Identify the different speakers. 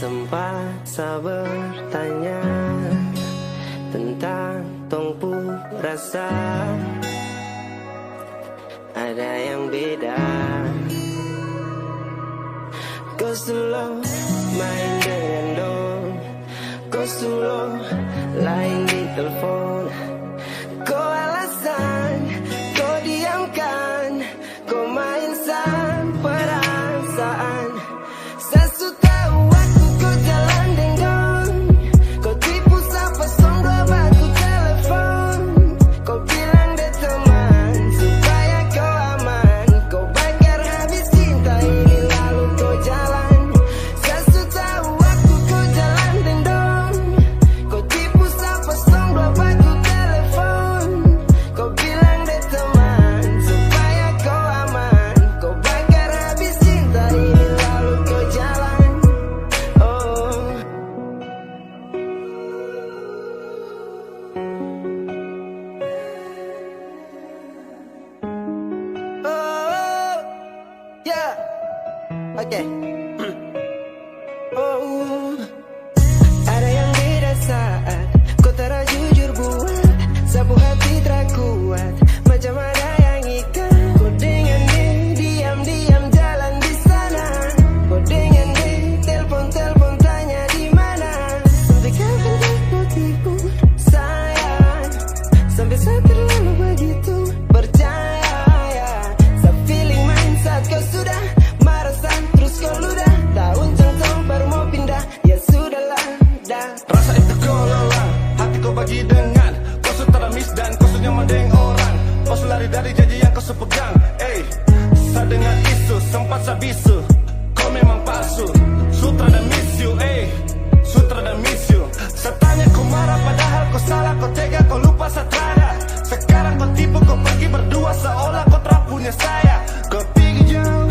Speaker 1: sempat saya bertanya tentang tongpu rasa. Ada yang beda. Kau selalu main dengan dong, kau selalu lain di telepon. Kau alasan, kau diamkan, kau main sama perasaan. Sesu tahu waktu kau jalan dengdong, kau tipu siapa song dua batu telepon. Kau bilang deh teman supaya kau aman, kau bakar habis cinta ini lalu kau jalan. Sesu tahu waktu kau jalan dengdong, kau tipu siapa song dua batu telepon. Kau bilang deh teman supaya kau aman, kau bakar habis cinta ini lalu kau jalan. Oh, oh, yeah, okay. Oh, ada yang beda saat kau tak jujur buat sapu hati tak kuat, macam ada yang ikat. Kau dengan dia diam-diam jalan di sana, kau dengan dia telepon-telepon tanya di mana. Sampai kapan kau tipu saya, sampai saya terlalu begitu percaya ya. Saya feeling main saat kau sudah marah terus kau ludah, tak uncang tong baru mau pindah, ya sudahlah dah.
Speaker 2: Rasa itu kau lelah, hati kau bagi dengan kau sudah miss dan kau sudah nyaman dengan orang. Kau lari dari janji yang kau sepegang. Saya dengan isu sempat saya bisu, kau memang palsu. Sutra dan miss you, Sutra dan miss you. Saya tanya kau marah padahal kau salah, kau tega kau lupa satrada. Sekarang kau tipu kau pergi berdua seolah kau tak punya saya. Kau pergi jauh